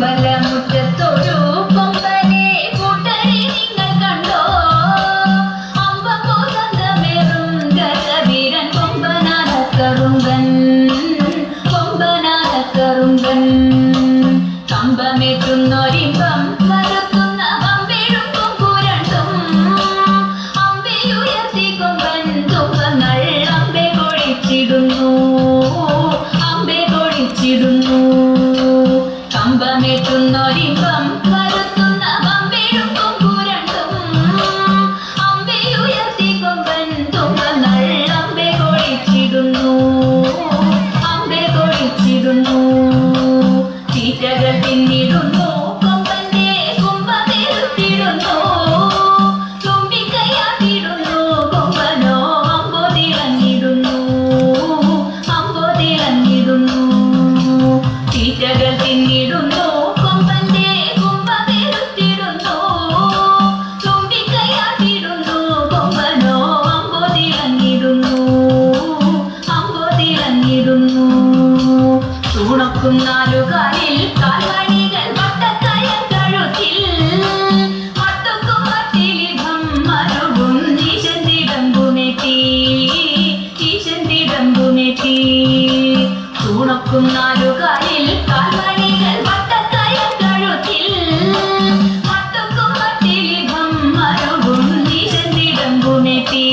അമ്പലമുറ്റത്തൊരു കൊമ്പനെ കൂട്ടരെ നിങ്ങൾ കണ്ടോ? അമ്പപോതന്തമേറും ഗജവീരൻ കൊമ്പനാനക്കറുങ്കൻ കൊമ്പനാനക്കറുങ്കൻ കമ്പമേറ്റുന്നൊരിമ്പം വരുത്തുന്ന വമ്പെഴുക്കും പുരണ്ടും അമ്പയുയർത്തി കൊമ്പൻ തുമ്പങ്ങൾ അമ്പെ കൊഴിച്ചിടുന്നു അമ്പെ കൊഴിച്ചിടുന്നു കമ്പമേറ്റുന്നൊരിമ്പം വരുത്തുന്ന വമ്പെഴുക്കും പുരണ്ടും അമ്പയുയർത്തി കൊമ്പൻ തുമ്പങ്ങൾ അമ്പെ കൊഴിച്ചിടുന്നു അമ്പെ കൊഴിച്ചിടുന്നു തീറ്റകൾ തിന്നിടുന്നു കൊമ്പന്റെ കുമ്പതെടുത്തിടുന്നു തുമ്പിക്കൈയാട്ടിടുന്നു കൊമ്പനോ അമ്പോ തിളങ്ങിടുന്നു അമ്പോ തിളങ്ങിടുന്നു തീറ്റകൾ തിന്നിടുന്നു കൊമ്പന്റെ കുമ്പതെടുത്തിടുന്നു തുമ്പിക്കൈയാട്ടിടുന്നു കൊമ്പനോ അമ്പോ തിളങ്ങിടുന്നു അമ്പോ തിളങ്ങിടുന്നു തൂണക്കും നാലുകാലിൽ കാൽമണികൾ വട്ടക്കയർ കഴുത്തിൽ മട്ടുക്കും മട്ടിലിഭം മരുവും ഈശന്തിടമ്പുമെത്തി ഈശന്തിടമ്പുമെത്തി തൂണക്കും നാലുകാലിൽ കാൽമണികൾ വട്ടക്കയർ കഴുത്തിൽ മട്ടുക്കും മട്ടിലിഭം മരുവും ഈശന്തിടമ്പുമെത്തി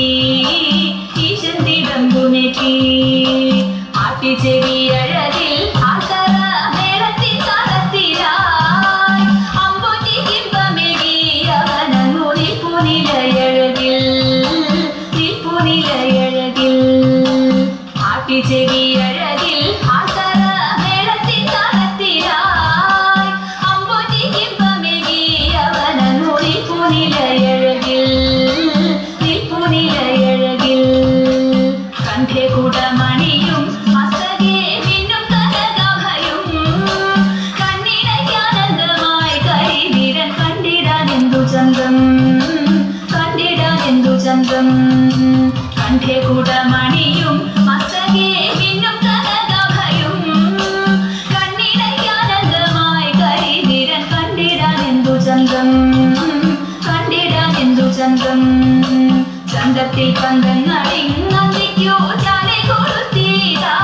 ഈശന്തിടമ്പുമെത്തി ആട്ടിച്ചെവിയഴകിൽ ആട്ടറ മേളത്തിൻ താളത്തിലായി അമ്പൊറ്റി കിമ്പമേകി അവനങ്ങു നിൽപ്പുനിലയഴകിൽ നിൽപ്പുനിലയഴകിൽ ആട്ടിച്ചെവിയഴകിൽ ആട്ടറ മേളത്തിൻ താളത്തിലായി അമ്പൊറ്റി കിമ്പമേകി അവനങ്ങു നിൽപ്പുനിലയഴകിൽ നിൽപ്പുനിലയഴകിൽ കണ്ഠേ കുടമണിയും മസ്തകേ മിന്നും കനകാഭയും കണ്ണിടയ്ക്കാനന്ദമായി കരിവീരൻ കണ്ടിടാനെന്തു ചന്തം കണ്ടിടാനെന്തു ചന്തം കണ്ഠേ കുടമണിയും മസ്തകേ മിന്നും കനകാഭയും കണ്ണിടയ്ക്കാനന്ദമായി കരിവീരൻ കണ്ടിടാനെന്തു ചന്തം കണ്ടിടാനെന്തു ചന്തം ചന്തത്തിൽ പന്തങ്ങളിങ്ങന്തിക്കോ ചാലെ കൊളുത്തിയിതാ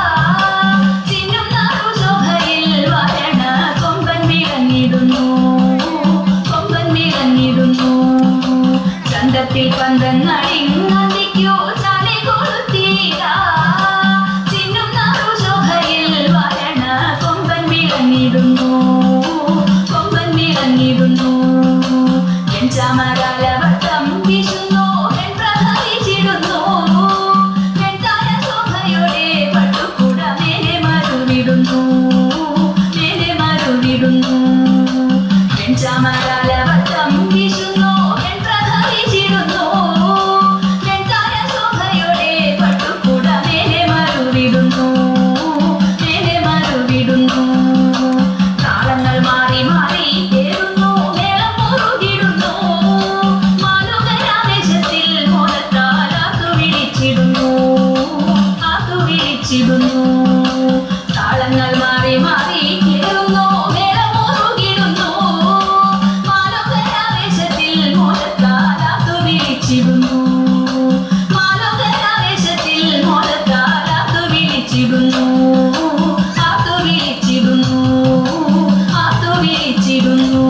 ചിന്നും നാറുശോഭയിൽ വരണ കൊമ്പൻ വിളങ്ങിടുന്നു കൊമ്പൻ വിളങ്ങിടുന്നു ചന്തത്തിൽ പന്തങ്ങളിങ്ങന്തിക്കോ ചാലെ കൊളുത്തിയിതാ ചിന്നും നാറുശോഭയിൽ വരണ കൊമ്പൻ വിളങ്ങിടുന്നു കൊമ്പൻ വിളങ്ങിടുന്നു എൻ ചാമരാലവട്ടം വീശുന്നു എൻ പ്രഭവിച്ചിടുന്നു എൻ താരശോഭയോടെ പട്ടുകുട മേലെ മരുവിടുന്നു മേലെ മരുവിടുന്നു എൻ ചാമരാലവട്ടം വീശുന്നു എൻ പ്രഭവിച്ചിടുന്നു എൻ താരശോഭയോടെ പട്ടുകുട മേലെ മരുവിടുന്നു മേലെ മരുവിടുന്നു താളങ്ങൾ മാറി മാറി ഏറുന്നു മേളം മുറുകിടുന്നു മാലുകരാവേശത്തിൽ മോഹത്താൽ ആത്തുവിളിച്ചിടുന്നു ആത്തുവിളിച്ചിടുന്നു താളങ്ങൾ മാറി മാറി ഏറുന്നു മേളം മുറുകിടുന്നു മാലുകരാവേശത്തിൽ മോഹത്താൽ ആത്തുവിളിച്ചിടുന്നു മാലുകരാവേശത്തിൽ മോഹത്താൽ ആത്തുവിളിച്ചിടുന്നു ആത്തുവിളിച്ചിടുന്നു ആത്തുവിളിച്ചിടുന്നു